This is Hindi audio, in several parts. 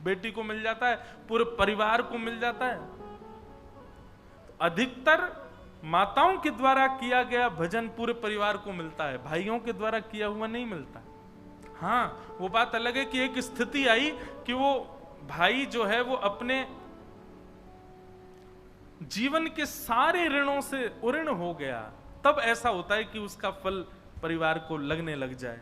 बेटी को मिल जाता है, पूरे परिवार को मिल जाता है। तो अधिकतर माताओं के द्वारा किया गया भजन पूरे परिवार को मिलता है, भाइयों के द्वारा किया हुआ नहीं मिलता। हाँ, वो बात अलग है कि एक स्थिति आई कि वो भाई जो है वो अपने जीवन के सारे ऋणों से उऋण हो गया, तब ऐसा होता है कि उसका फल परिवार को लगने लग जाए।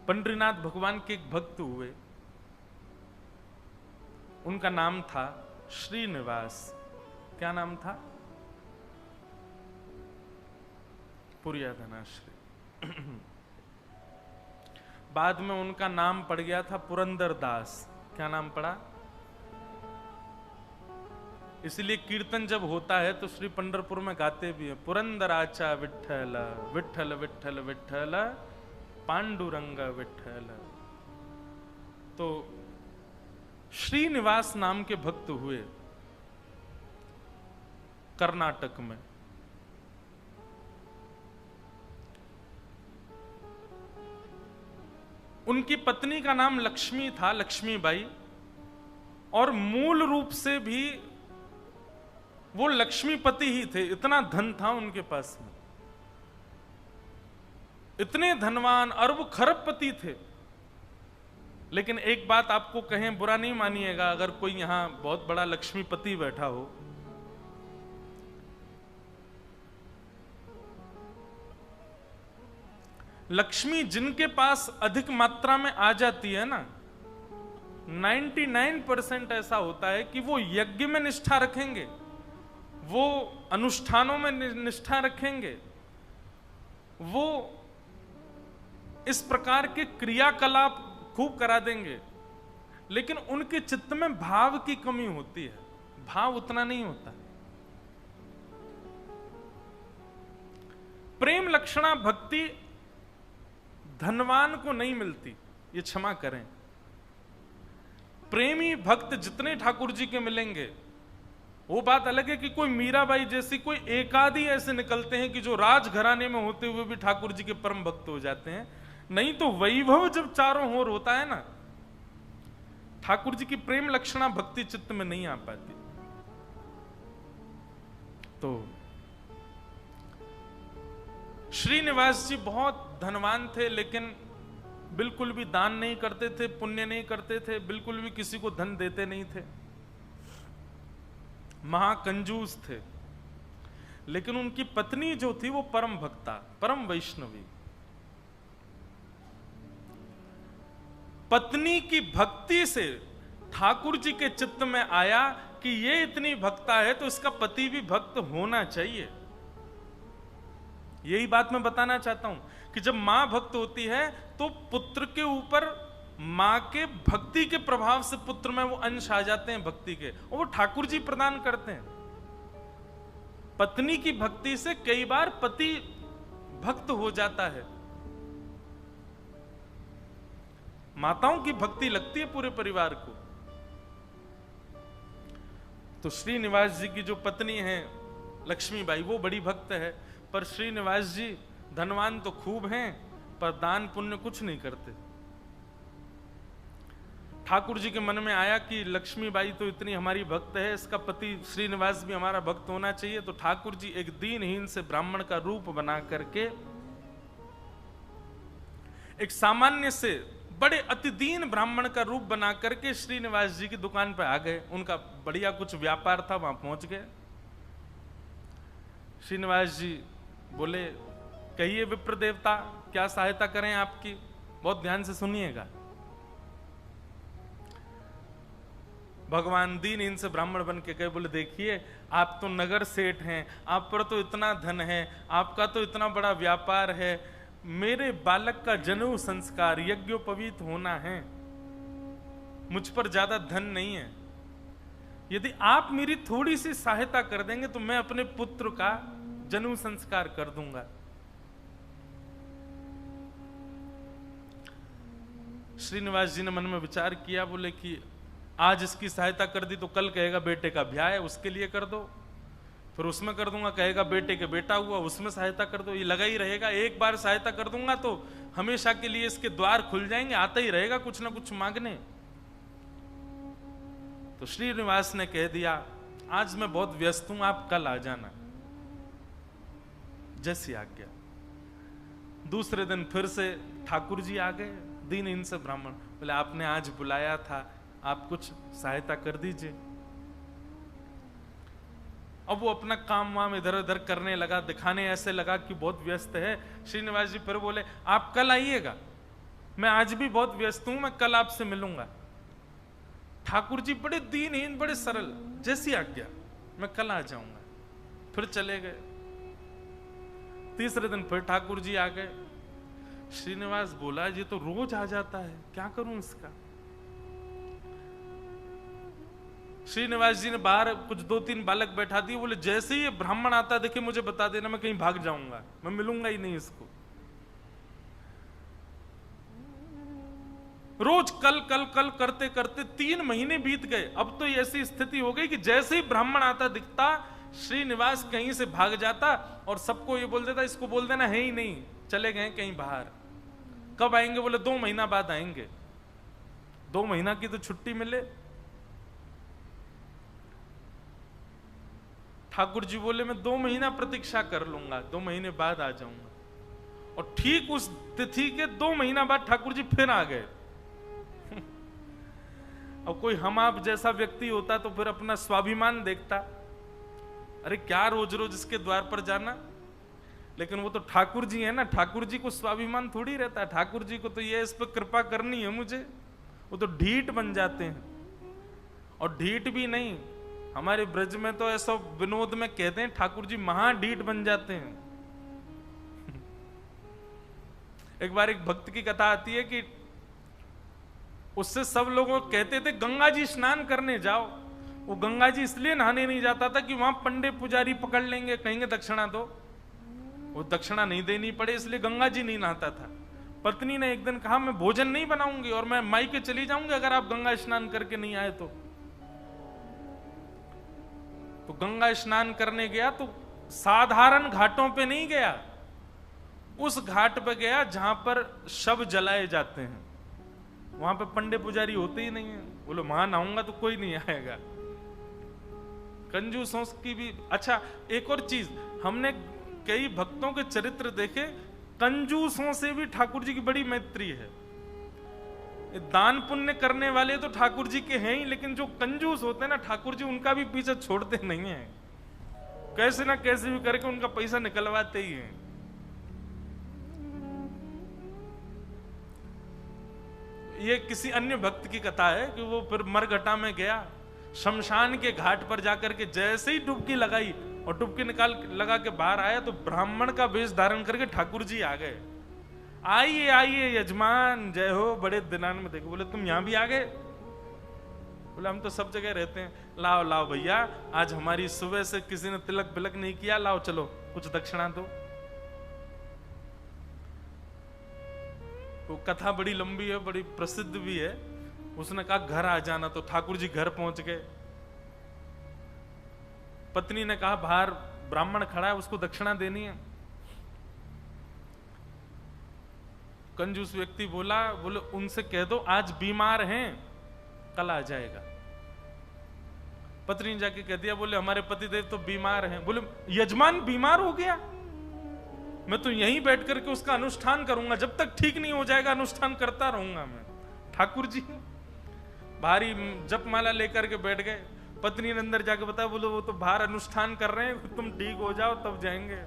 पंडरीनाथ भगवान के एक भक्त हुए, उनका नाम था श्रीनिवास। क्या नाम था? पुरिया धनाश्री। बाद में उनका नाम पड़ गया था पुरंदर दास। क्या नाम पड़ा? इसलिए कीर्तन जब होता है तो श्री पंढरपुर में गाते भी हैं, पुरंदराचा विठ्ठल विठ्ठल विठ्ठल विठ्ठल पांडुरंग विठ्ठल। तो श्रीनिवास नाम के भक्त हुए कर्नाटक में। उनकी पत्नी का नाम लक्ष्मी था, लक्ष्मीबाई, और मूल रूप से भी वो लक्ष्मीपति ही थे। इतना धन था उनके पास में, इतने धनवान अरब खरबपति थे। लेकिन एक बात आपको कहें, बुरा नहीं मानिएगा अगर कोई यहां बहुत बड़ा लक्ष्मीपति बैठा हो, लक्ष्मी जिनके पास अधिक मात्रा में आ जाती है ना, 99% ऐसा होता है कि वो यज्ञ में निष्ठा रखेंगे, वो अनुष्ठानों में निष्ठा रखेंगे, वो इस प्रकार के क्रियाकलाप खूब करा देंगे, लेकिन उनके चित्त में भाव की कमी होती है, भाव उतना नहीं होता। प्रेम लक्षणा भक्ति धनवान को नहीं मिलती, ये क्षमा करें। प्रेमी भक्त जितने ठाकुर जी के मिलेंगे, वो बात अलग है कि कोई मीराबाई जैसी कोई एकाधी ऐसे निकलते हैं कि जो राजघराने में होते हुए भी ठाकुर जी के परम भक्त हो जाते हैं, नहीं तो वैभव जब चारों ओर होता है ना, ठाकुर जी की प्रेम लक्षणा भक्ति चित्त में नहीं आ पाती। तो श्रीनिवास जी बहुत धनवान थे, लेकिन बिल्कुल भी दान नहीं करते थे, पुण्य नहीं करते थे, बिल्कुल भी किसी को धन देते नहीं थे, महाकंजूस थे। लेकिन उनकी पत्नी जो थी वो परम भक्ता, परम वैष्णवी। पत्नी की भक्ति से ठाकुर जी के चित्त में आया कि ये इतनी भक्ता है तो इसका पति भी भक्त होना चाहिए। यही बात मैं बताना चाहता हूं कि जब मां भक्त होती है तो पुत्र के ऊपर मां के भक्ति के प्रभाव से पुत्र में वो अंश आ जाते हैं भक्ति के, और वो ठाकुर जी प्रदान करते हैं। पत्नी की भक्ति से कई बार पति भक्त हो जाता है। माताओं की भक्ति लगती है पूरे परिवार को। तो श्रीनिवास जी की जो पत्नी है लक्ष्मीबाई, वो बड़ी भक्त है, पर श्रीनिवास जी धनवान तो खूब हैं पर दान पुण्य कुछ नहीं करते। ठाकुर जी के मन में आया कि लक्ष्मीबाई तो इतनी हमारी भक्त है, इसका पति श्रीनिवास भी हमारा भक्त होना चाहिए। तो ठाकुर जी एक दीनहीन से ब्राह्मण का रूप बना करके एक सामान्य से बड़े अति दीन ब्राह्मण का रूप बना करके श्रीनिवास जी की दुकान पर आ गए। उनका बढ़िया कुछ व्यापार था, वहां पहुंच गए। श्रीनिवास जी बोले, कहिए विप्र देवता, क्या सहायता करें आपकी? बहुत ध्यान से सुनिएगा। भगवान दीन इनसे ब्राह्मण बन के कहे, बोले देखिए आप तो नगर सेठ हैं, आप पर तो इतना धन है, आपका तो इतना बड़ा व्यापार है, मेरे बालक का जनेऊ संस्कार यज्ञोपवीत होना है, मुझ पर ज्यादा धन नहीं है। यदि आप मेरी थोड़ी सी सहायता कर देंगे तो मैं अपने पुत्र का जनेऊ संस्कार कर दूंगा। श्रीनिवास जी ने मन में विचार किया, बोले कि आज इसकी सहायता कर दी तो कल कहेगा बेटे का ब्याह है, उसके लिए कर दो, फिर उसमें कर दूंगा, कहेगा बेटे के बेटा हुआ, उसमें सहायता कर दो, ये लगा ही रहेगा। एक बार सहायता कर दूंगा तो हमेशा के लिए इसके द्वार खुल जाएंगे, आता ही रहेगा कुछ ना कुछ मांगने। तो श्रीनिवास ने कह दिया, आज मैं बहुत व्यस्त हूं, आप कल आ जाना। जैसी आज्ञा। दूसरे दिन फिर से ठाकुर जी आ गए, दीनहीन से ब्राह्मण। बोले आपने आज बुलाया था, आप कुछ सहायता कर दीजिए। अब वो अपना काम वाम इधर उधर करने लगा, दिखाने ऐसे लगा कि बहुत व्यस्त है। श्रीनिवास जी फिर बोले आप कल आइएगा, मैं आज भी बहुत व्यस्त हूं, मैं कल आपसे मिलूंगा। ठाकुर जी बड़े दीनहीन, बड़े सरल, जैसी आज्ञा, मैं कल आ जाऊंगा। फिर चले गए। तीसरे दिन फिर ठाकुर जी आ गए। श्रीनिवास बोला ये तो रोज आ जाता है, क्या करूं इसका। श्रीनिवास जी ने बाहर कुछ 2-3 बालक बैठा दिए। बोले जैसे ही ब्राह्मण आता देखे मुझे बता देना, मैं कहीं भाग जाऊंगा, मैं मिलूंगा ही नहीं इसको। रोज कल कल कल करते करते 3 महीने बीत गए। अब तो ऐसी स्थिति हो गई कि जैसे ही ब्राह्मण आता दिखता, श्रीनिवास कहीं से भाग जाता और सबको ये बोल देता इसको बोल देना है ही नहीं, चले गए कहीं बाहर। कब आएंगे? बोले 2 महीना बाद आएंगे। 2 महीना की तो छुट्टी मिले। ठाकुर जी बोले मैं 2 महीना प्रतीक्षा कर लूंगा, 2 महीने बाद आ जाऊंगा। और ठीक उस तिथि के 2 महीना बाद ठाकुर जी फिर आ गए। अब कोई हम आप जैसा व्यक्ति होता तो फिर अपना स्वाभिमान देखता, अरे क्या रोज रोज इसके द्वार पर जाना। लेकिन वो तो ठाकुर जी है ना, ठाकुर जी को स्वाभिमान थोड़ी रहता है। ठाकुर जी को तो ये इस पर कृपा करनी है मुझे, वो तो ढीठ बन जाते हैं। और ढीठ भी नहीं, हमारे ब्रज में तो ऐसा विनोद में कहते हैं ठाकुर जी महाढीठ बन जाते हैं। एक बार एक भक्त की कथा आती है कि उससे सब लोग कहते थे गंगा जी स्नान करने जाओ। वो गंगा जी इसलिए नहाने नहीं जाता था कि वहां पंडे पुजारी पकड़ लेंगे, कहेंगे दक्षिणा दो। वो दक्षिणा नहीं देनी पड़े इसलिए गंगा जी नहीं नहाता था। पत्नी ने एक दिन कहा मैं भोजन नहीं बनाऊंगी और मैं मायके चली जाऊंगी अगर आप गंगा स्नान करके नहीं आए तो गंगा स्नान करने गया तो साधारण घाटों पे नहीं गया, उस घाट पे गया जहां पर शव जलाए जाते हैं। वहां पे पंडे पुजारी होते ही नहीं है। बोलो वहां नहाऊंगा तो कोई नहीं आएगा। कंजूसों की भी। अच्छा एक और चीज, हमने कई भक्तों के चरित्र देखे, कंजूसों से भी ठाकुर जी की बड़ी मैत्री है। दान पुण्य करने वाले तो ठाकुर जी के हैं ही, लेकिन जो कंजूस होते हैं ना ठाकुर जी उनका भी पीछे छोड़ते नहीं है, कैसे ना कैसे भी करके उनका पैसा निकलवाते ही हैं। ये किसी अन्य भक्त की कथा है कि वो फिर मरघटा में गया, शमशान के घाट पर जाकर के जैसे ही डुबकी लगाई और डुबकी लगा के बाहर आया तो ब्राह्मण का वेश धारण करके ठाकुर जी आ गए। आइए आइए यजमान, जय हो, बड़े दिनान में देखो। बोले तुम यहां भी आ गए? बोले हम तो सब जगह रहते हैं। लाओ लाओ भैया, आज हमारी सुबह से किसी ने तिलक बिलक नहीं किया, लाओ चलो कुछ दक्षिणा दो। वो कथा बड़ी लंबी है, बड़ी प्रसिद्ध भी है। उसने कहा घर आ जाना, तो ठाकुर जी घर पहुंच गए। पत्नी ने कहा बाहर ब्राह्मण खड़ा है, उसको दक्षिणा देनी है। कंजूस व्यक्ति बोले उनसे कह दो आज बीमार हैं, कल आ जाएगा। पत्नी ने जाके कह दिया, बोले हमारे पतिदेव तो बीमार हैं। बोले यजमान बीमार हो गया, मैं तो यहीं बैठ करके उसका अनुष्ठान करूंगा, जब तक ठीक नहीं हो जाएगा अनुष्ठान करता रहूंगा मैं। ठाकुर जी भारी जपमाला लेकर के बैठ गए। पत्नी ने अंदर जाके बताया, बोले वो तो बाहर अनुष्ठान कर रहे हैं, तुम ठीक हो जाओ तब जाएंगे।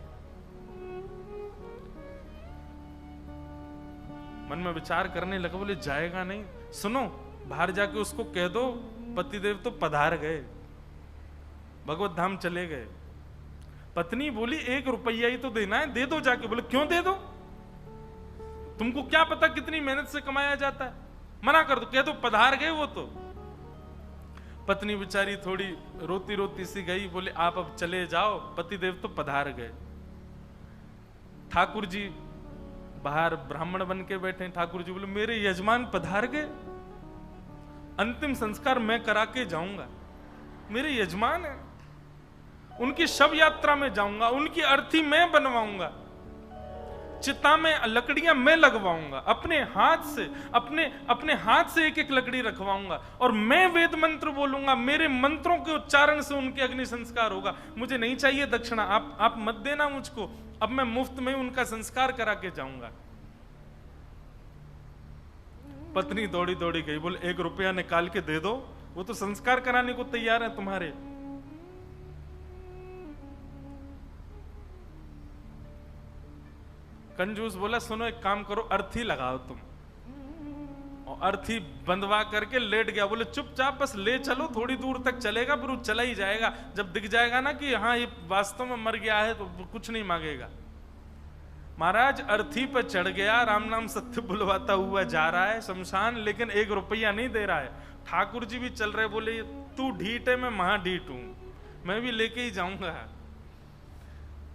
मन में विचार करने लगा, बोले जाएगा नहीं। सुनो बाहर जाके उसको कह दो पतिदेव तो पधार गए, भगवत धाम चले गए। पत्नी बोली 1 रुपया ही तो देना है, दे दो जाके। बोले क्यों दे दो, तुमको क्या पता कितनी मेहनत से कमाया जाता है, मना कर दो, कह दो पधार गए वो तो। पत्नी बेचारी थोड़ी रोती रोती सी गई, बोले आप अब चले जाओ, पतिदेव तो पधार गए। ठाकुर जी बाहर ब्राह्मण बन के बैठे। ठाकुर जी बोले मेरे यजमान पधार गए, अंतिम संस्कार मैं करा के जाऊंगा, मेरे यजमान है, उनकी शव यात्रा में जाऊंगा, उनकी अर्थी मैं बनवाऊंगा। चिता में लकड़ियां मैं लगवाऊंगा अपने हाथ से, अपने हाथ से एक एक लकड़ी रखवाऊंगा, और मैं वेद मंत्र बोलूंगा, मेरे मंत्रों के उच्चारण से उनके अग्नि संस्कार होगा। मुझे नहीं चाहिए दक्षिणा, आप मत देना मुझको, अब मैं मुफ्त में उनका संस्कार करा के जाऊंगा। पत्नी दौड़ी दौड़ी गई, बोले 1 रुपया निकाल के दे दो, वो तो संस्कार कराने को तैयार है तुम्हारे। कंजूस बोला सुनो एक काम करो, अर्थी लगाओ तुम, और अर्थी बंधवा करके लेट गया। बोले चुपचाप बस ले चलो, थोड़ी दूर तक चलेगा, फिर वो चला ही जाएगा, जब दिख जाएगा ना कि हाँ ये वास्तव में मर गया है तो कुछ नहीं मांगेगा। महाराज अर्थी पर चढ़ गया, राम नाम सत्य बुलवाता हुआ जा रहा है शमशान, लेकिन 1 रुपया नहीं दे रहा है। ठाकुर जी भी चल रहे, बोले तू ढीठ है, मैं महा ढीठ हूं, मैं भी लेके ही जाऊंगा।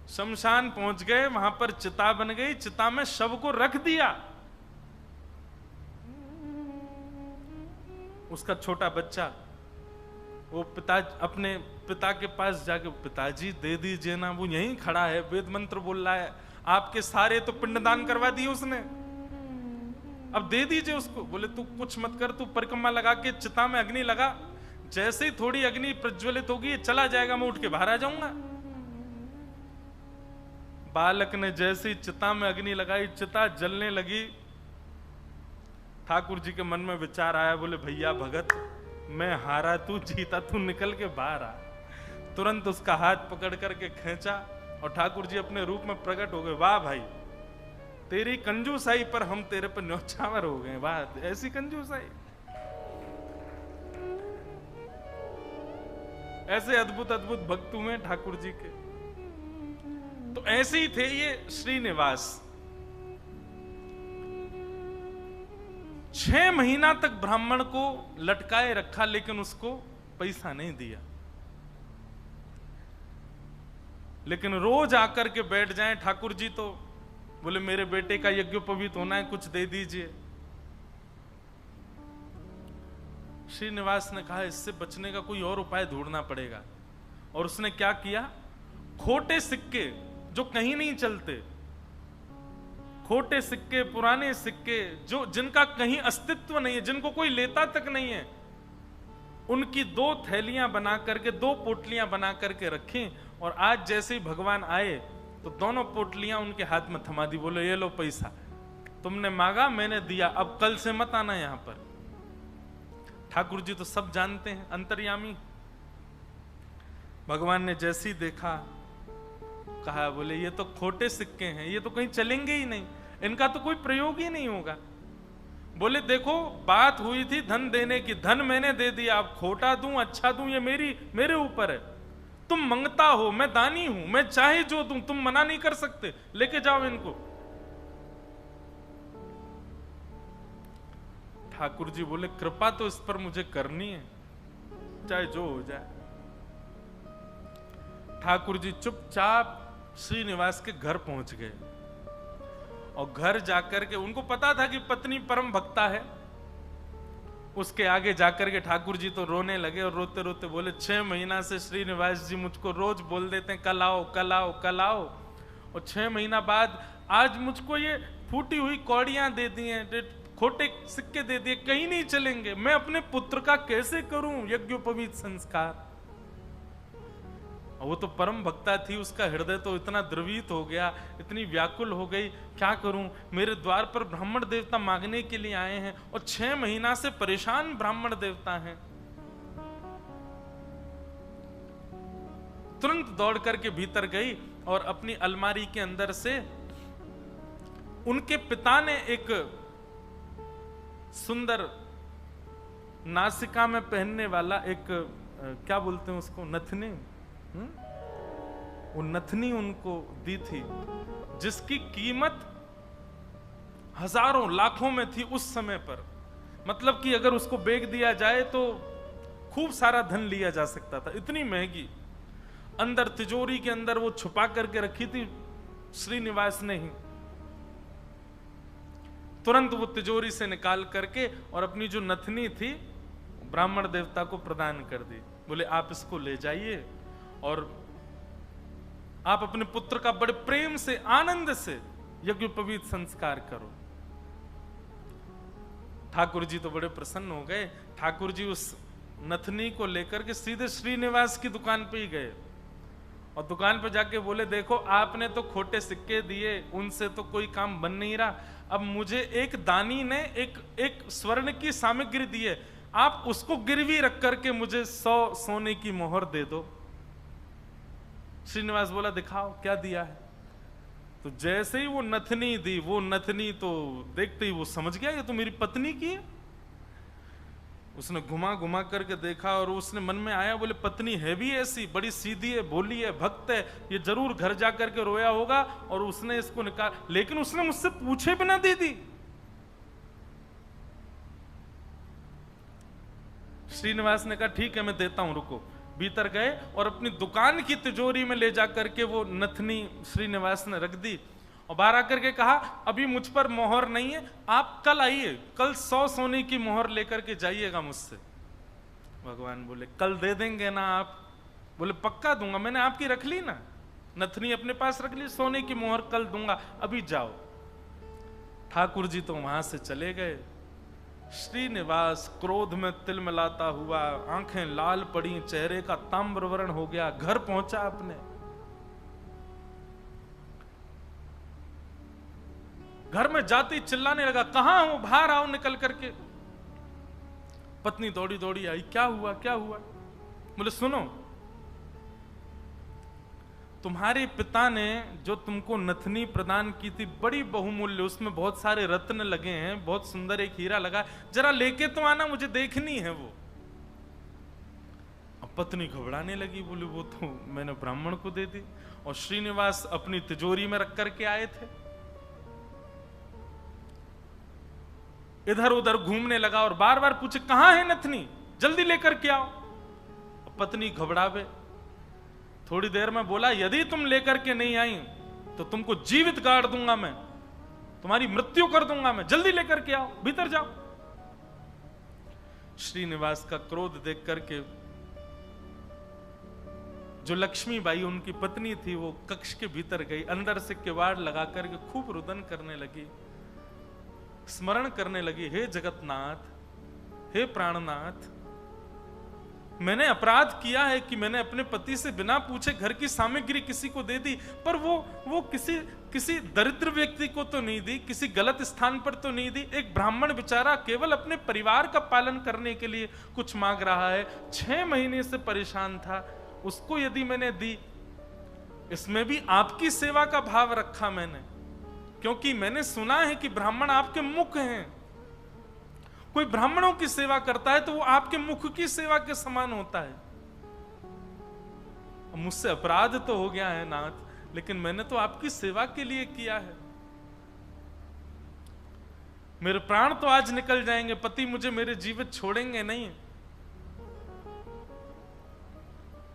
शमशान पहुंच गए, वहां पर चिता बन गई, चिता में शव को रख दिया। उसका छोटा बच्चा वो अपने पिता के पास जाके, पिताजी दे दीजिए ना, वो यहीं खड़ा है, वेद मंत्र बोल रहा है, आपके सारे तो पिंडदान करवा दिए उसने, अब दे दीजिए उसको। बोले तू कुछ मत कर, तू परिक्रमा लगा के चिता में अग्नि लगा, जैसे ही थोड़ी अग्नि प्रज्वलित होगी चला जाएगा, मैं उठ के बाहर आ जाऊंगा। बालक ने जैसी चिता में अग्नि लगाई, चिता जलने लगी। ठाकुर जी के मन में विचार आया, बोले भैया भगत, मैं हारा तू जीता, तू निकल के बाहर आ। तुरंत उसका हाथ पकड़ करके खींचा और ठाकुर जी अपने रूप में प्रकट हो गए। वाह भाई, तेरी कंजूसाई पर हम तेरे पर न्यौछावर हो गए, वाह ऐसी कंजूसाई। ऐसे अद्भुत अद्भुत भक्त हुए ठाकुर जी के। तो ऐसे ही थे ये श्रीनिवास। 6 महीना तक ब्राह्मण को लटकाए रखा, लेकिन उसको पैसा नहीं दिया। लेकिन रोज आकर के बैठ जाएं ठाकुर जी, तो बोले मेरे बेटे का यज्ञोपवीत होना है, कुछ दे दीजिए। श्रीनिवास ने कहा इससे बचने का कोई और उपाय ढूंढना पड़ेगा। और उसने क्या किया, खोटे सिक्के जो कहीं नहीं चलते, खोटे सिक्के, पुराने सिक्के जो जिनका कहीं अस्तित्व नहीं है, जिनको कोई लेता तक नहीं है, उनकी 2 थैलियां बना करके, 2 पोटलियां बना करके रखी। और आज जैसे ही भगवान आए तो दोनों पोटलियां उनके हाथ में थमा दी। बोले ये लो पैसा, तुमने मांगा मैंने दिया, अब कल से मत आना यहां पर। ठाकुर जी तो सब जानते हैं, अंतर्यामी। भगवान ने जैसे ही देखा, कहा बोले ये तो खोटे सिक्के हैं, ये तो कहीं चलेंगे ही नहीं, इनका तो कोई प्रयोग ही नहीं होगा। बोले देखो बात हुई थी धन देने की, धन मैंने दे दिया, अब खोटा दूं अच्छा दूं ये मेरे ऊपर है। तुम मंगता हो, मैं दानी हूं, मैं चाहे जो दूं, तुम मना नहीं कर सकते, लेके जाओ इनको। ठाकुर जी बोले कृपा तो इस पर मुझे करनी है, चाहे जो हो जाए। ठाकुर जी चुपचाप श्रीनिवास के घर पहुंच गए। और घर जाकर के उनको पता था कि पत्नी परम भक्ता है। उसके आगे जाकर के ठाकुर जी तो रोने लगे और रोते रोते बोले 6 महीना से श्रीनिवास जी मुझको रोज बोल देते हैं कल आओ कल आओ कल आओ, और 6 महीना बाद आज मुझको ये फूटी हुई कौड़ियां दे दी हैं, खोटे सिक्के दे दिए, कहीं नहीं चलेंगे। मैं अपने पुत्र का कैसे करूं यज्ञोपवीत संस्कार। वो तो परम भक्ता थी, उसका हृदय तो इतना द्रवित हो गया, इतनी व्याकुल हो गई, क्या करूं, मेरे द्वार पर ब्राह्मण देवता मांगने के लिए आए हैं और 6 महीना से परेशान ब्राह्मण देवता हैं। तुरंत दौड़ करके भीतर गई और अपनी अलमारी के अंदर से उनके पिता ने एक सुंदर नासिका में पहनने वाला एक क्या बोलते हैं उसको, नथनी, वो नथनी उनको दी थी, जिसकी कीमत हजारों लाखों में थी उस समय पर। मतलब कि अगर उसको बेच दिया जाए तो खूब सारा धन लिया जा सकता था, इतनी महंगी। अंदर तिजोरी के अंदर वो छुपा करके रखी थी श्रीनिवास ने ही। तुरंत वो तिजोरी से निकाल करके और अपनी जो नथनी थी ब्राह्मण देवता को प्रदान कर दी। बोले आप इसको ले जाइए और आप अपने पुत्र का बड़े प्रेम से आनंद से यज्ञोपवीत संस्कार करो। ठाकुर जी तो बड़े प्रसन्न हो गए। ठाकुर जी उस नथनी को लेकर के सीधे श्रीनिवास की दुकान पे ही गए और दुकान पे जाके बोले, देखो आपने तो खोटे सिक्के दिए, उनसे तो कोई काम बन नहीं रहा, अब मुझे एक दानी ने एक स्वर्ण की सामग्री दी है, आप उसको गिरवी रख करके मुझे 100 सोने की मोहर दे दो। श्रीनिवास बोला, दिखाओ क्या दिया है। तो जैसे ही वो नथनी दी, वो नथनी तो देखते ही वो समझ गया ये तो मेरी पत्नी की है। उसने घुमा घुमा करके देखा और उसने मन में आया, बोले पत्नी है भी ऐसी, बड़ी सीधी है, भोली है, भक्त है, ये जरूर घर जा करके रोया होगा और उसने इसको निकाल, लेकिन उसने मुझसे पूछे बिना दे दी। श्रीनिवास ने कहा ठीक है मैं देता हूं, रुको। भीतर गए और अपनी दुकान की तिजोरी में ले जाकर के वो नथनी श्रीनिवास ने रख दी और बाहर आकर के कहा, अभी मुझ पर मोहर नहीं है, आप कल आइए, कल 100 सोने की मोहर लेकर के जाइएगा मुझसे। भगवान बोले, कल दे देंगे ना आप? बोले, पक्का दूंगा, मैंने आपकी रख ली ना, नथनी अपने पास रख ली, सोने की मोहर कल दूंगा, अभी जाओ। ठाकुर जी तो वहां से चले गए। श्रीनिवास क्रोध में तिलमिलाता हुआ, आंखें लाल पड़ी, चेहरे का ताम्रवर्ण हो गया, घर पहुंचा अपने। घर में जाते ही चिल्लाने लगा, कहां हो, बाहर आओ निकल करके। पत्नी दौड़ी दौड़ी आई, क्या हुआ क्या हुआ? बोले, सुनो, तुम्हारे पिता ने जो तुमको नथनी प्रदान की थी बड़ी बहुमूल्य, उसमें बहुत सारे रत्न लगे हैं, बहुत सुंदर एक हीरा लगा, जरा लेके तो आना, मुझे देखनी है वो। अब पत्नी घबराने लगी, बोली वो तो मैंने ब्राह्मण को दे दी और श्रीनिवास अपनी तिजोरी में रख करके आए थे। इधर उधर घूमने लगा और बार बार पूछे, कहां है नथनी, जल्दी लेकर के आओ। पत्नी घबरावे, थोड़ी देर में बोला, यदि तुम लेकर के नहीं आई तो तुमको जीवित गाड़ दूंगा मैं, तुम्हारी मृत्यु कर दूंगा मैं, जल्दी लेकर के आओ, भीतर जाओ। श्रीनिवास का क्रोध देख करके जो लक्ष्मीबाई उनकी पत्नी थी वो कक्ष के भीतर गई, अंदर से किवाड़ लगा करके खूब रुदन करने लगी, स्मरण करने लगी, हे जगतनाथ, हे प्राणनाथ, मैंने अपराध किया है कि मैंने अपने पति से बिना पूछे घर की सामग्री किसी को दे दी, पर वो किसी दरिद्र व्यक्ति को तो नहीं दी, किसी गलत स्थान पर तो नहीं दी। एक ब्राह्मण बेचारा केवल अपने परिवार का पालन करने के लिए कुछ मांग रहा है, 6 महीने से परेशान था, उसको यदि मैंने दी, इसमें भी आपकी सेवा का भाव रखा मैंने, क्योंकि मैंने सुना है कि ब्राह्मण आपके मुख हैं, कोई ब्राह्मणों की सेवा करता है तो वो आपके मुख की सेवा के समान होता है। मुझसे अपराध तो हो गया है नाथ, लेकिन मैंने तो आपकी सेवा के लिए किया है। मेरे प्राण तो आज निकल जाएंगे, पति मुझे मेरे जीवित छोड़ेंगे नहीं,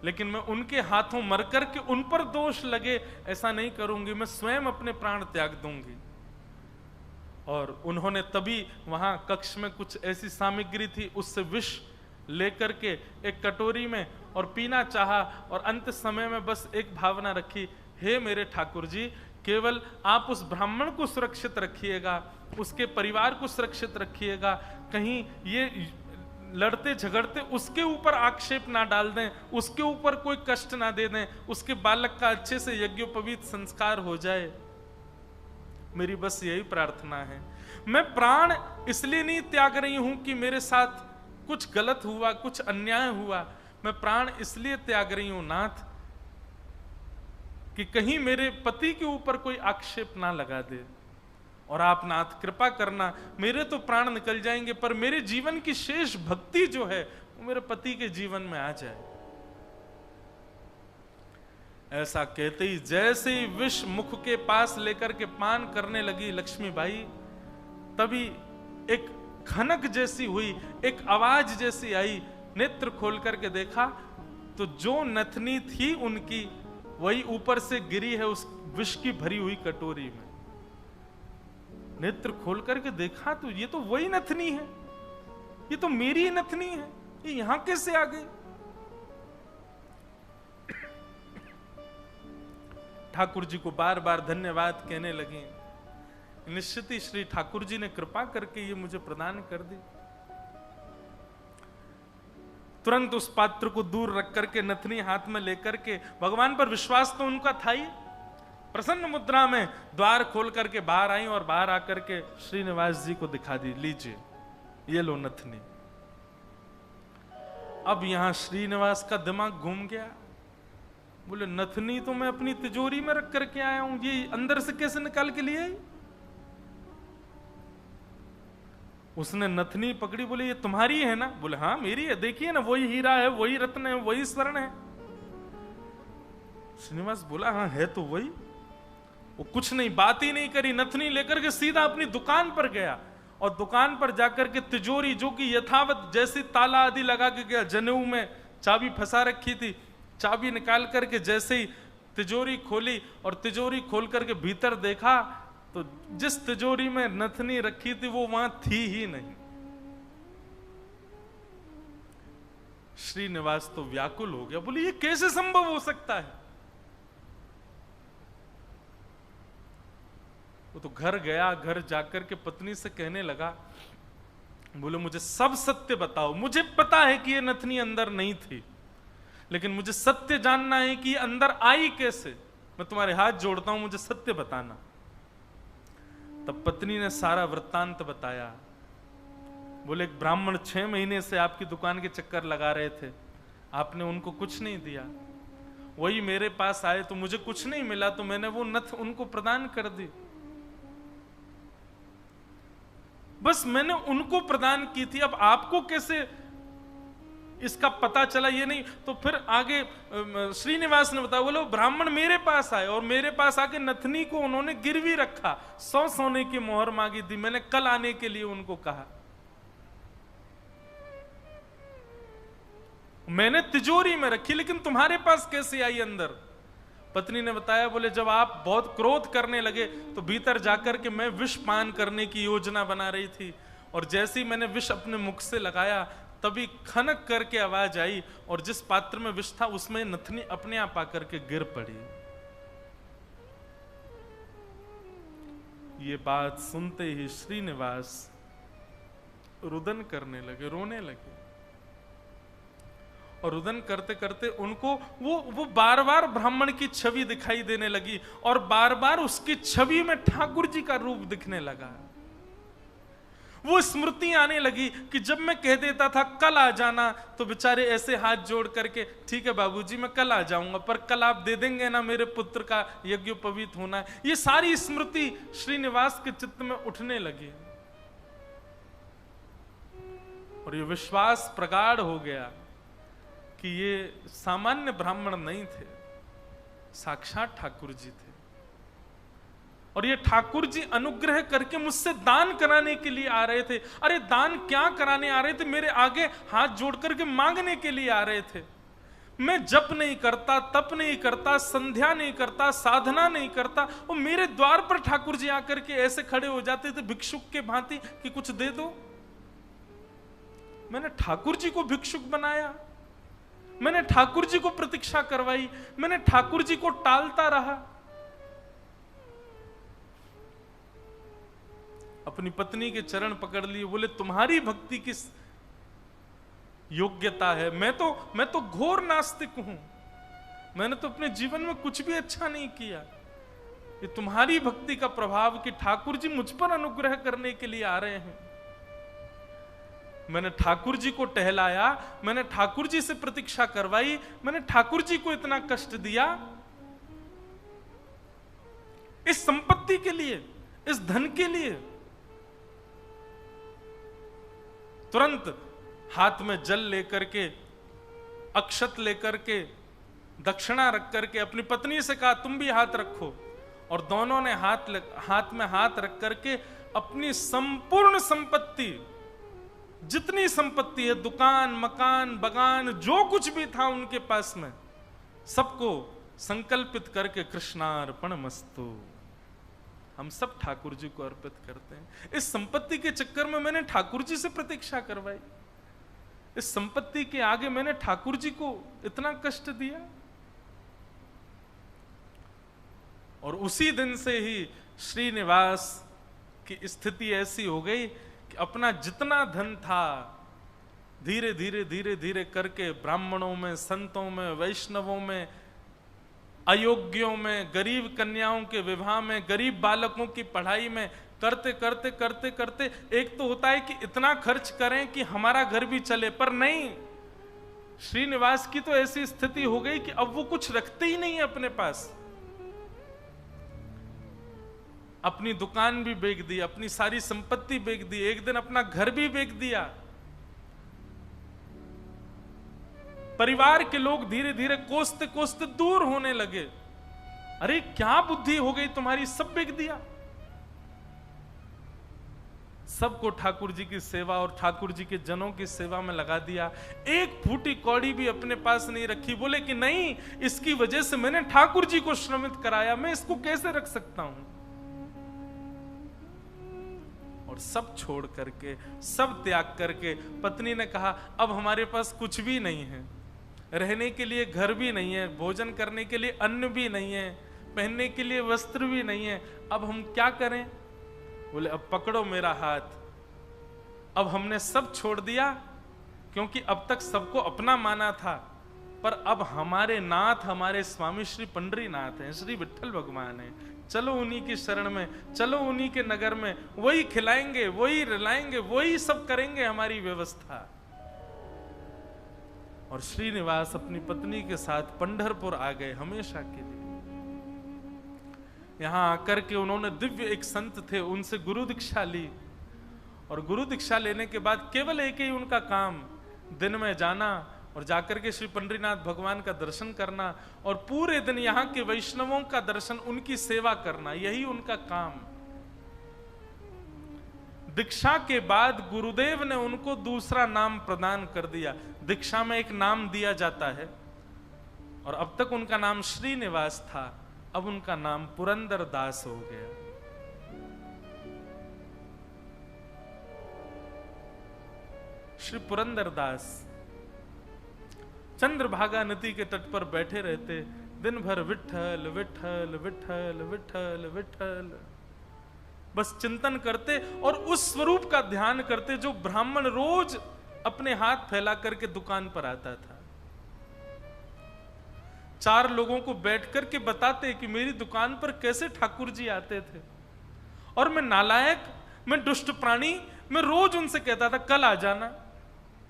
लेकिन मैं उनके हाथों मर कर के उन पर दोष लगे ऐसा नहीं करूंगी, मैं स्वयं अपने प्राण त्याग दूंगी। और उन्होंने तभी वहां कक्ष में कुछ ऐसी सामग्री थी, उससे विष लेकर के एक कटोरी में और पीना चाहा, और अंत समय में बस एक भावना रखी, हे मेरे ठाकुर जी, केवल आप उस ब्राह्मण को सुरक्षित रखिएगा, उसके परिवार को सुरक्षित रखिएगा, कहीं ये लड़ते झगड़ते उसके ऊपर आक्षेप ना डाल दें, उसके ऊपर कोई कष्ट ना दे दें, उसके बालक का अच्छे से यज्ञोपवीत संस्कार हो जाए, मेरी बस यही प्रार्थना है। मैं प्राण इसलिए नहीं त्याग रही हूं कि मेरे साथ कुछ गलत हुआ, कुछ अन्याय हुआ, मैं प्राण इसलिए त्याग रही हूं नाथ कि कहीं मेरे पति के ऊपर कोई आक्षेप ना लगा दे, और आप नाथ कृपा करना, मेरे तो प्राण निकल जाएंगे पर मेरे जीवन की शेष भक्ति जो है वो मेरे पति के जीवन में आ जाए। ऐसा कहते ही जैसे ही विष मुख के पास लेकर के पान करने लगी लक्ष्मीबाई, तभी एक खनक जैसी हुई, एक आवाज जैसी आई, नेत्र खोल करके देखा तो जो नथनी थी उनकी वही ऊपर से गिरी है उस विष की भरी हुई कटोरी में। नेत्र खोल करके देखा तो ये तो वही नथनी है, ये तो मेरी नथनी है, ये यहां कैसे आ गई? ठाकुर जी को बार बार धन्यवाद कहने लगी, निश्चित ही श्री ठाकुर जी ने कृपा करके ये मुझे प्रदान कर दी। तुरंत उस पात्र को दूर रख करके नथनी हाथ में लेकर के, भगवान पर विश्वास तो उनका था ही, प्रसन्न मुद्रा में द्वार खोल करके बाहर आई और बाहर आकर के श्रीनिवास जी को दिखा दी, लीजिए ये लो नथनी। अब यहां श्रीनिवास का दिमाग घूम गया, बोले नथनी तो मैं अपनी तिजोरी में रख करके आया हूं, ये अंदर से कैसे निकाल के लिए आई? उसने नथनी पकड़ी, बोले ये तुम्हारी है ना? बोले हाँ मेरी है, देखिए ना वही हीरा है, वही रत्न है, वही स्वर्ण है। श्रीनिवास बोला हाँ है तो वही। वो कुछ नहीं, बात ही नहीं करी, नथनी लेकर के सीधा अपनी दुकान पर गया और दुकान पर जाकर के तिजोरी जो कि यथावत जैसी ताला आदि लगा के गया, जनेऊ में चाबी फंसा रखी थी, चाबी निकाल करके जैसे ही तिजोरी खोली और तिजोरी खोल करके भीतर देखा तो जिस तिजोरी में नथनी रखी थी वो वहां थी ही नहीं। श्रीनिवास तो व्याकुल हो गया, बोले ये कैसे संभव हो सकता है? वो तो घर गया, घर जाकर के पत्नी से कहने लगा, बोले मुझे सब सत्य बताओ, मुझे पता है कि ये नथनी अंदर नहीं थी, लेकिन मुझे सत्य जानना है कि ये अंदर आई कैसे। मैं तुम्हारे हाथ जोड़ता हूं, मुझे सत्य बताना। तब पत्नी ने सारा वृत्तांत बताया। बोले एक ब्राह्मण 6 महीने से आपकी दुकान के चक्कर लगा रहे थे, आपने उनको कुछ नहीं दिया, वही मेरे पास आए तो मुझे कुछ नहीं मिला, तो मैंने वो नथ उनको प्रदान कर दी। बस मैंने उनको प्रदान की थी, अब आपको कैसे इसका पता चला ये नहीं। तो फिर आगे श्रीनिवास ने बताया, बोलो ब्राह्मण मेरे पास आए और मेरे पास आके नथनी को उन्होंने गिरवी रखा, 100 सोने की मोहर मांगी थी, मैंने कल आने के लिए उनको कहा, मैंने तिजोरी में रखी, लेकिन तुम्हारे पास कैसे आई अंदर? पत्नी ने बताया, बोले जब आप बहुत क्रोध करने लगे तो भीतर जाकर के मैं विष पान करने की योजना बना रही थी, और जैसे ही मैंने विष अपने मुख से लगाया तभी खनक करके आवाज आई और जिस पात्र में विष था उसमें नथनी अपने आप आकर के गिर पड़ी। ये बात सुनते ही श्रीनिवास रुदन करने लगे, रोने लगे, और रुदन करते करते उनको वो बार बार ब्राह्मण की छवि दिखाई देने लगी और बार बार उसकी छवि में ठाकुर जी का रूप दिखने लगा। वो स्मृति आने लगी कि जब मैं कह देता था कल आ जाना, तो बेचारे ऐसे हाथ जोड़ करके, ठीक है बाबूजी मैं कल आ जाऊंगा, पर कल आप दे देंगे ना, मेरे पुत्र का यज्ञोपवीत होना है। ये सारी स्मृति श्रीनिवास के चित्त में उठने लगी और ये विश्वास प्रगाढ़ हो गया कि ये सामान्य ब्राह्मण नहीं थे, साक्षात ठाकुर जी थे। और ये ठाकुर जी अनुग्रह करके मुझसे दान कराने के लिए आ रहे थे। अरे दान क्या कराने आ रहे थे, मेरे आगे हाथ जोड़ करके मांगने के लिए आ रहे थे। मैं जप नहीं करता, तप नहीं करता, संध्या नहीं करता, साधना नहीं करता, और मेरे द्वार पर ठाकुर जी आकर के ऐसे खड़े हो जाते थे भिक्षुक के भांति कि कुछ दे दो। मैंने ठाकुर जी को भिक्षुक बनाया, मैंने ठाकुर जी को प्रतीक्षा करवाई, मैंने ठाकुर जी को टालता रहा। अपनी पत्नी के चरण पकड़ लिए, बोले तुम्हारी भक्ति किस योग्यता है? मैं तो घोर नास्तिक हूं, मैंने तो अपने जीवन में कुछ भी अच्छा नहीं किया। ये तुम्हारी भक्ति का प्रभाव कि ठाकुर जी मुझ पर अनुग्रह करने के लिए आ रहे हैं। मैंने ठाकुर जी को टहलाया, मैंने ठाकुर जी से प्रतीक्षा करवाई, मैंने ठाकुर जी को इतना कष्ट दिया इस संपत्ति के लिए, इस धन के लिए। तुरंत हाथ में जल लेकर के, अक्षत लेकर के, दक्षिणा रख करके अपनी पत्नी से कहा तुम भी हाथ रखो, और दोनों ने हाथ में हाथ रख करके अपनी संपूर्ण संपत्ति, जितनी संपत्ति है, दुकान, मकान, बगान, जो कुछ भी था उनके पास में, सबको संकल्पित करके कृष्णार्पणमस्तु, हम सब ठाकुर जी को अर्पित करते हैं। इस संपत्ति के चक्कर में मैंने ठाकुर जी से प्रतीक्षा करवाई, इस संपत्ति के आगे मैंने ठाकुर जी को इतना कष्ट दिया। और उसी दिन से ही श्रीनिवास कि स्थिति ऐसी हो गई कि अपना जितना धन था धीरे धीरे धीरे धीरे करके ब्राह्मणों में, संतों में, वैष्णवों में, अयोग्यों में, गरीब कन्याओं के विवाह में, गरीब बालकों की पढ़ाई में करते करते करते करते एक तो होता है कि इतना खर्च करें कि हमारा घर भी चले, पर नहीं, श्रीनिवास की तो ऐसी स्थिति हो गई कि अब वो कुछ रखते ही नहीं है अपने पास। अपनी दुकान भी बेच दी, अपनी सारी संपत्ति बेच दी, एक दिन अपना घर भी बेच दिया। परिवार के लोग धीरे धीरे कोसते कोसते दूर होने लगे। अरे क्या बुद्धि हो गई तुम्हारी, सब बेच दिया। सबको ठाकुर जी की सेवा और ठाकुर जी के जनों की सेवा में लगा दिया। एक फूटी कौड़ी भी अपने पास नहीं रखी। बोले कि नहीं, इसकी वजह से मैंने ठाकुर जी को श्रमित कराया, मैं इसको कैसे रख सकता हूं। और सब छोड़ करके, सब त्याग करके पत्नी ने कहा अब हमारे पास कुछ भी नहीं है, रहने के लिए घर भी नहीं है, भोजन करने के लिए अन्न भी नहीं है, पहनने के लिए वस्त्र भी नहीं है, अब हम क्या करें। बोले अब पकड़ो मेरा हाथ। अब हमने सब छोड़ दिया, क्योंकि अब तक सबको अपना माना था, पर अब हमारे नाथ, हमारे स्वामी श्री पंडरीनाथ हैं, श्री विठ्ठल भगवान हैं, चलो उन्हीं की शरण में, चलो उन्हीं के नगर में, वही खिलाएंगे, वही रिलाएंगे, वही सब करेंगे हमारी व्यवस्था। और श्रीनिवास अपनी पत्नी के साथ पंढरपुर आ गए हमेशा के लिए। यहां आकर के उन्होंने दिव्य एक संत थे, उनसे गुरु दीक्षा ली। और गुरु दीक्षा लेने के बाद केवल एक ही उनका काम, दिन में जाना और जाकर के श्री पंडरीनाथ भगवान का दर्शन करना और पूरे दिन यहाँ के वैष्णवों का दर्शन, उनकी सेवा करना, यही उनका काम। दीक्षा के बाद गुरुदेव ने उनको दूसरा नाम प्रदान कर दिया। दीक्षा में एक नाम दिया जाता है, और अब तक उनका नाम श्रीनिवास था, अब उनका नाम पुरंदर दास हो गया। श्री पुरंदर दास चंद्रभागा नदी के तट पर बैठे रहते, दिन भर विठ्ठल विठ्ठल विठ्ठल विठ्ठल विठ्ठल बस चिंतन करते और उस स्वरूप का ध्यान करते जो ब्राह्मण रोज अपने हाथ फैला करके दुकान पर आता था। चार लोगों को बैठ करके बताते कि मेरी दुकान पर कैसे ठाकुर जी आते थे, और मैं नालायक, मैं दुष्ट प्राणी, मैं रोज उनसे कहता था कल आ जाना,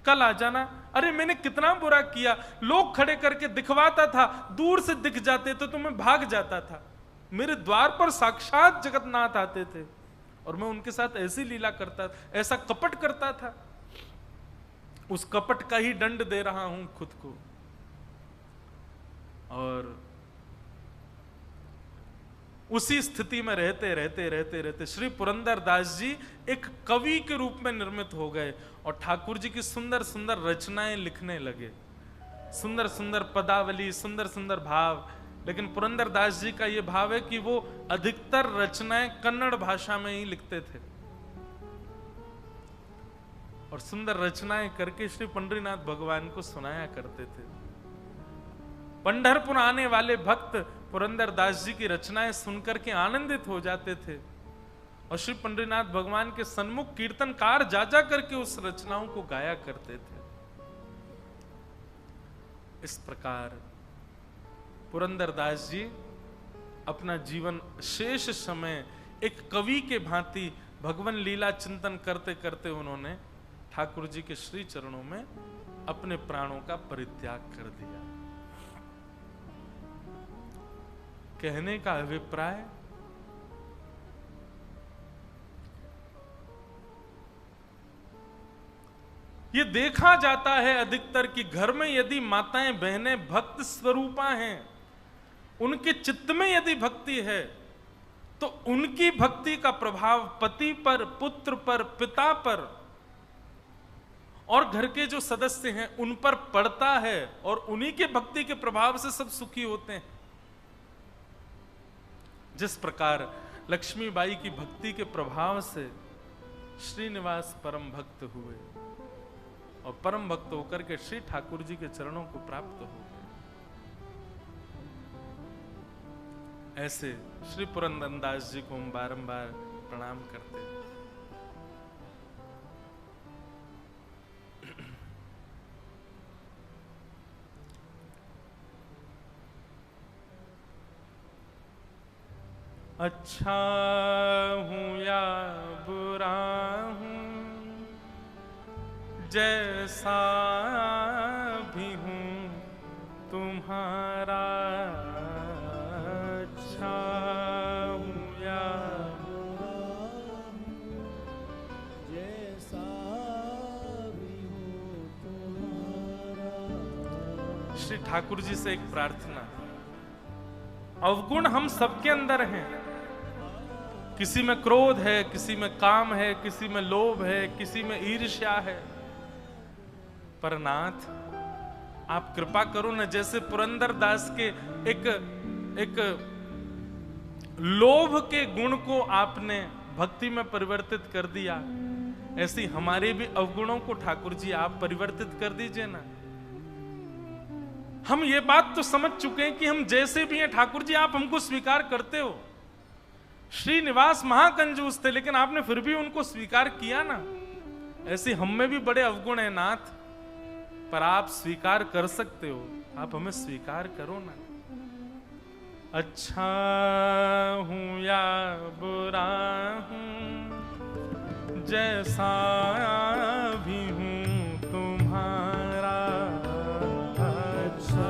कल आ जाना। अरे मैंने कितना बुरा किया, लोग खड़े करके दिखवाता था, दूर से दिख जाते तो मैं भाग जाता था। मेरे द्वार पर साक्षात जगन्नाथ आते थे और मैं उनके साथ ऐसी लीला करता, ऐसा कपट करता था। उस कपट का ही दंड दे रहा हूं खुद को। और उसी स्थिति में रहते रहते रहते रहते श्री पुरंदर दास जी एक कवि के रूप में निर्मित हो गए और ठाकुर जी की सुंदर सुंदर रचनाएं लिखने लगे, सुंदर सुंदर पदावली, सुंदर सुंदर भाव। लेकिन पुरंदर दास जी का यह भाव है कि वो अधिकतर रचनाएं कन्नड़ भाषा में ही लिखते थे और सुंदर रचनाएं करके श्री पंडरीनाथ भगवान को सुनाया करते थे। पंढरपुर आने वाले भक्त पुरंदर दास जी की रचनाएं सुनकर के आनंदित हो जाते थे और श्री पंडरीनाथ भगवान के सन्मुख कीर्तनकार जा जा करके उस रचनाओं को गाया करते थे। इस प्रकार पुरंदर दास जी अपना जीवन शेष समय एक कवि के भांति भगवान लीला चिंतन करते करते उन्होंने ठाकुर जी के श्री चरणों में अपने प्राणों का परित्याग कर दिया। कहने का अभिप्राय, ये देखा जाता है अधिकतर कि घर में यदि माताएं बहनें भक्त स्वरूपा हैं, उनके चित्त में यदि भक्ति है तो उनकी भक्ति का प्रभाव पति पर, पुत्र पर, पिता पर और घर के जो सदस्य हैं उन पर पड़ता है और उन्हीं के भक्ति के प्रभाव से सब सुखी होते हैं। जिस प्रकार लक्ष्मीबाई की भक्ति के प्रभाव से श्रीनिवास परम भक्त हुए और परम भक्त होकर के श्री ठाकुर जी के चरणों को प्राप्त हो गए, ऐसे श्री पुरंदर दास जी को हम बारंबार प्रणाम करते हैं। अच्छा हूँ या बुरा हूँ, जैसा भी हूँ तुम्हारा, अच्छा हूँ या बुरा हूँ, जैसा भी हूँ तुम्हारा। श्री ठाकुर जी से एक प्रार्थना। अवगुण हम सबके अंदर हैं। किसी में क्रोध है, किसी में काम है, किसी में लोभ है, किसी में ईर्ष्या है। पर नाथ आप कृपा करो न, जैसे पुरंदर दास के एक लोभ के गुण को आपने भक्ति में परिवर्तित कर दिया, ऐसी हमारे भी अवगुणों को ठाकुर जी आप परिवर्तित कर दीजिए ना। हम ये बात तो समझ चुके हैं कि हम जैसे भी हैं ठाकुर जी आप हमको स्वीकार करते हो। श्रीनिवास महाकंजूस थे, लेकिन आपने फिर भी उनको स्वीकार किया ना। ऐसे हम में भी बड़े अवगुण हैं नाथ, पर आप स्वीकार कर सकते हो, आप हमें स्वीकार करो ना। अच्छा हूं या बुरा हूं, जैसा भी हूं तुम्हारा, अच्छा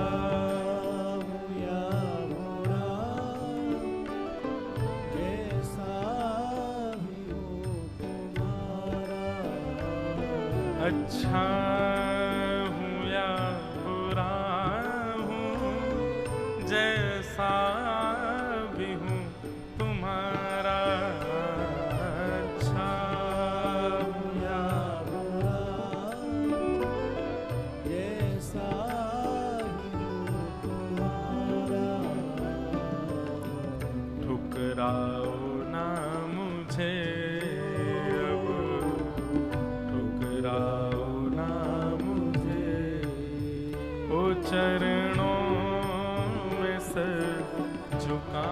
हूं या बुरा, जैसा भी हूं तुम्हारा, अच्छा हूं या बुरा हूं, जैसा भी हूं तुम्हारा, अच्छा हूं या बुरा, जैसा भी हूं तुम्हारा। ठुकराओ ना मुझे अब, ठुकराओ ना मुझे, ओ चरणों में सर झुका